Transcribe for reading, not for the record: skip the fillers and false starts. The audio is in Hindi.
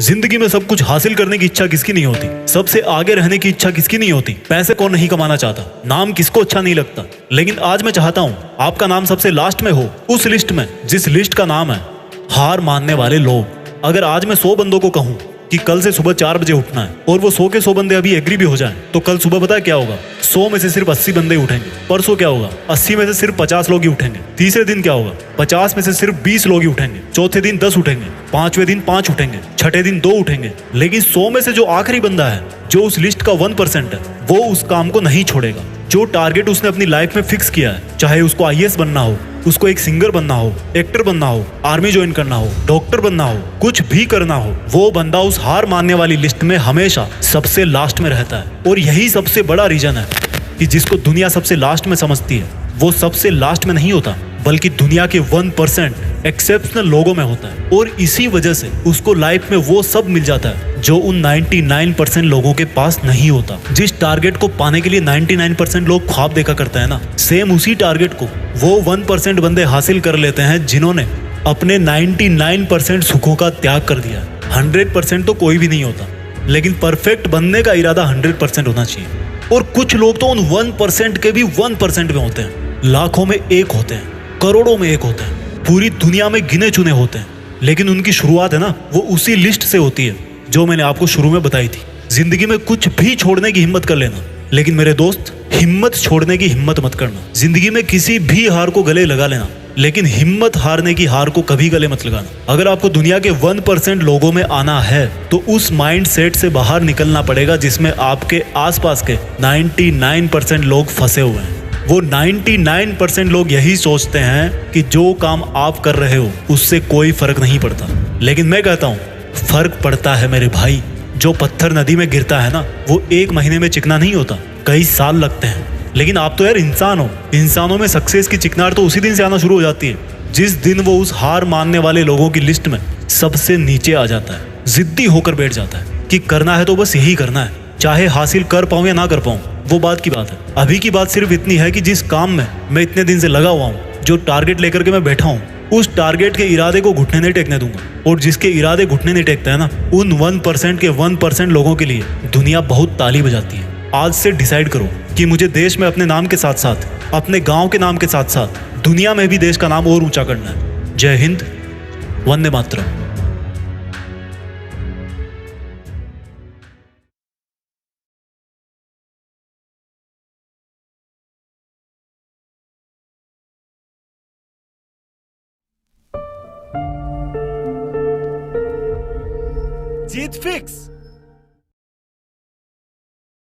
जिंदगी में सब कुछ हासिल करने की इच्छा किसकी नहीं होती? सबसे आगे रहने की इच्छा किसकी नहीं होती? पैसे कौन नहीं कमाना चाहता? नाम किसको अच्छा नहीं लगता? लेकिन आज मैं चाहता हूँ आपका नाम सबसे लास्ट में हो, उस लिस्ट में जिस लिस्ट का नाम है हार मानने वाले लोग। अगर आज मैं 100 बंदों को कहूँ कि कल से सुबह 4 बजे उठना है और वो 100 के 100 बंदे अभी एग्री भी हो जाएं, तो कल सुबह पता है क्या होगा? 100 में से सिर्फ 80 बंदे उठेंगे। परसों क्या होगा? 80 में से सिर्फ 50 लोग ही उठेंगे। तीसरे दिन क्या होगा? 50 में से सिर्फ 20 लोग ही उठेंगे। चौथे दिन 10 उठेंगे। पांचवें दिन 5 उठेंगे। छठे दिन 2 उठेंगे। लेकिन 100 में से जो आखिरी बंदा है, जो उस लिस्ट का 1% है, वो उस काम को नहीं छोड़ेगा। जो टारगेट उसने अपनी लाइफ में फिक्स किया है, चाहे उसको आईएएस बनना हो, उसको एक सिंगर बनना हो, एक्टर बनना हो, आर्मी ज्वाइन करना हो, डॉक्टर बनना हो, कुछ भी करना हो, वो बंदा उस हार मानने वाली लिस्ट में हमेशा सबसे लास्ट में रहता है। और यही सबसे बड़ा रीजन है कि जिसको दुनिया सबसे लास्ट में समझती है, वो सबसे लास्ट में नहीं होता, बल्कि दुनिया के 1% एक्सेप्शनल लोगों में होता है। और इसी वजह से उसको लाइफ में वो सब मिल जाता है जो उन 99% लोगों के पास नहीं होता। जिस टारगेट को पाने के लिए 99% लोग ख्वाब देखा करते हैं ना, सेम उसी टारगेट को वो 1% बंदे हासिल कर लेते हैं जिन्होंने अपने 99% सुखों का त्याग कर दिया। 100% तो कोई भी नहीं होता, लेकिन परफेक्ट बनने का इरादा 100% होना चाहिए। और कुछ लोग तो उन 1% के भी 1% में होते हैं, लाखों में एक होते हैं, करोड़ों में एक होते हैं, पूरी दुनिया में गिने चुने होते हैं। लेकिन उनकी शुरुआत है ना, वो उसी लिस्ट से होती है जो मैंने आपको शुरू में बताई थी। जिंदगी में कुछ भी छोड़ने की हिम्मत कर लेना, लेकिन मेरे दोस्त, हिम्मत छोड़ने की हिम्मत मत करना। जिंदगी में किसी भी हार को गले लगा लेना, लेकिन हिम्मत हारने की हार को कभी गले मत लगाना। अगर आपको दुनिया के 1% लोगों में आना है, तो उस माइंड सेट से बाहर निकलना पड़ेगा जिसमें आपके आसपास के 99% लोग फंसे हुए हैं। वो 99% लोग यही सोचते हैं कि जो काम आप कर रहे हो उससे कोई फर्क नहीं पड़ता। लेकिन मैं कहता हूँ फर्क पड़ता है मेरे भाई। जो पत्थर नदी में गिरता है ना, वो 1 महीने में चिकना नहीं होता, कई साल लगते हैं। लेकिन आप तो यार इंसान हो, इंसानों में सक्सेस की चिकनार तो उसी दिन से आना शुरू हो जाती है जिस दिन वो उस हार मानने वाले लोगों की लिस्ट में सबसे नीचे आ जाता है, जिद्दी होकर बैठ जाता है कि करना है तो बस यही करना है, चाहे हासिल कर पाऊं या ना कर पाऊं, वो बात की बात है। अभी की बात सिर्फ इतनी है कि जिस काम में मैं इतने दिन से लगा हुआ हूँ, जो टारगेट लेकर के मैं बैठा हूँ, उस टारगेट के इरादे को घुटने नहीं टेकने दूंगा। और जिसके इरादे घुटने नहीं टेकता है ना, उन 1% के 1% लोगों के लिए दुनिया बहुत ताली बजाती है। आज से डिसाइड करो कि मुझे देश में अपने नाम के साथ साथ, अपने गांव के नाम के साथ साथ, दुनिया में भी देश का नाम और ऊंचा करना है। जय हिंद, वंदे मातरम। जीत फिक्स।